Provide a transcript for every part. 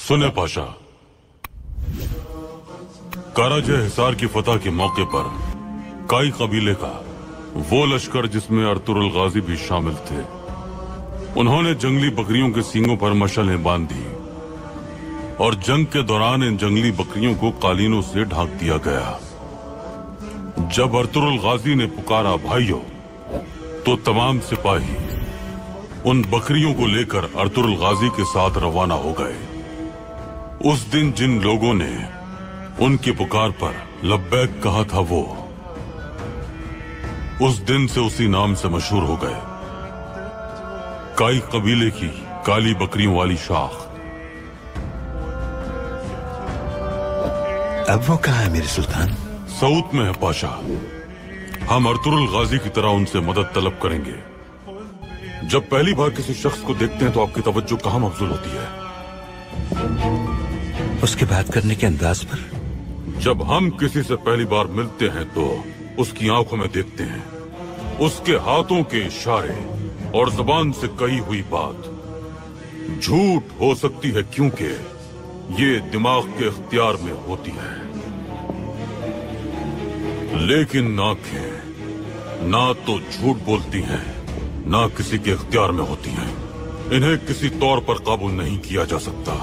सुने पाशा, कराजे हिसार की फतह के मौके पर काई कबीले का वो लश्कर जिसमें अर्तुरुल गाजी भी शामिल थे, उन्होंने जंगली बकरियों के सींगों पर मशालें बांध दी और जंग के दौरान इन जंगली बकरियों को कालीनों से ढांक दिया गया। जब अर्तुरुल गाजी ने पुकारा भाइयों, तो तमाम सिपाही उन बकरियों को लेकर अर्तुरुल गाजी के साथ रवाना हो गए। उस दिन जिन लोगों ने उनकी पुकार पर लब्बैक कहा था, वो उस दिन से उसी नाम से मशहूर हो गए, काई कबीले की काली बकरियों वाली शाख। अब वो कहाँ है मेरे सुल्तान? सऊद में है पाशा। हम अर्तुरुल गाजी की तरह उनसे मदद तलब करेंगे। जब पहली बार किसी शख्स को देखते हैं तो आपकी तवज्जो कहाँ मबजूल होती है? उसके बात करने के अंदाज पर। जब हम किसी से पहली बार मिलते हैं तो उसकी आंखों में देखते हैं, उसके हाथों के इशारे और जुबान से कही हुई बात झूठ हो सकती है, क्योंकि ये दिमाग के इख्तियार में होती है, लेकिन आंखें ना तो झूठ बोलती हैं, ना किसी के इख्तियार में होती हैं। इन्हें किसी तौर पर काबू नहीं किया जा सकता।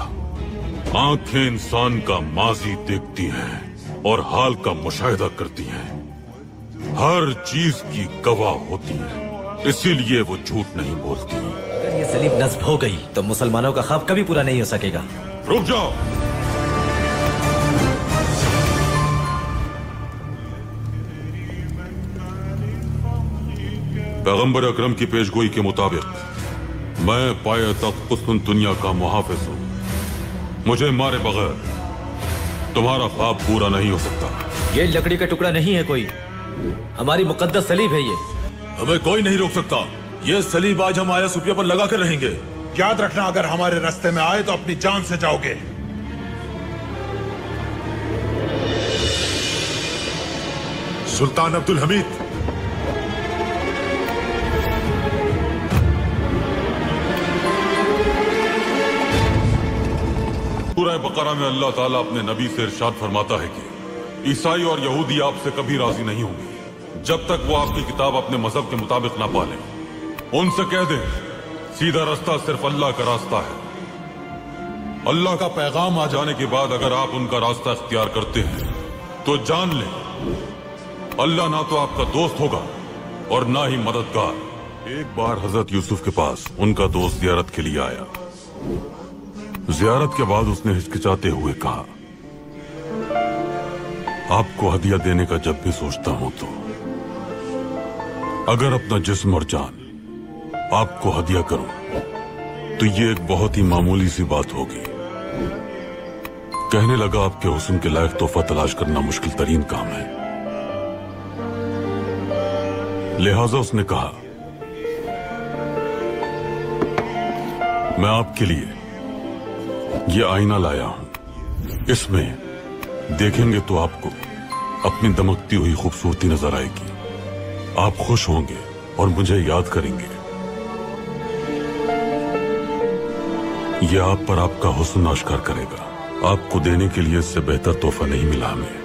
आंखें इंसान का माजी देखती हैं और हाल का मुशाहिदा करती हैं, हर चीज की गवाह होती हैं, इसीलिए वो झूठ नहीं बोलती। अगर ये सलीब नस्ब हो गई तो मुसलमानों का ख्वाब कभी पूरा नहीं हो सकेगा। रुक जाओ। पैगंबर अकरम की पेशगोई के मुताबिक मैं पाए तख्त कुस्तुनतुनिया का मुहाफिज हूँ। मुझे मारे बगैर तुम्हारा ख्वाब पूरा नहीं हो सकता। ये लकड़ी का टुकड़ा नहीं है कोई, हमारी मुकद्दस सलीब है ये। हमें कोई नहीं रोक सकता। ये सलीब आज हम आया सुफिया पर लगा कर रहेंगे। याद रखना, अगर हमारे रास्ते में आए तो अपनी जान से जाओगे। सुल्तान अब्दुल हमीद, सूरह बकरा में अल्लाह ताला अपने नबी से इरशाद फरमाता है कि ईसाई और यहूदी आपसे कभी राजी नहीं होंगे जब तक वो आपकी किताब अपने मजहब के मुताबिक ना पालें। उनसे कह दें, सीधा रास्ता सिर्फ अल्लाह का रास्ता है। अल्लाह का पैगाम आ जाने के बाद अगर आप उनका रास्ता इख्तियार करते हैं तो जान लें, अल्लाह ना तो आपका दोस्त होगा और ना ही मददगार। एक बार हजरत यूसुफ के पास उनका दोस्त जियारत के लिए आया। जियारत के बाद उसने हिचकिचाते हुए कहा, आपको हदिया देने का जब भी सोचता हूं तो अगर अपना जिस्म और जान आपको हदिया करूं तो ये एक बहुत ही मामूली सी बात होगी। कहने लगा, आपके हुस्न के लायक तोहफा तलाश करना मुश्किल तरीन काम है। लिहाजा उसने कहा, मैं आपके लिए ये आईना लाया हूं, इसमें देखेंगे तो आपको अपनी दमकती हुई खूबसूरती नजर आएगी। आप खुश होंगे और मुझे याद करेंगे। यह आप पर आपका हुस्न आश्कार करेगा। आपको देने के लिए इससे बेहतर तोहफा नहीं मिला हमें।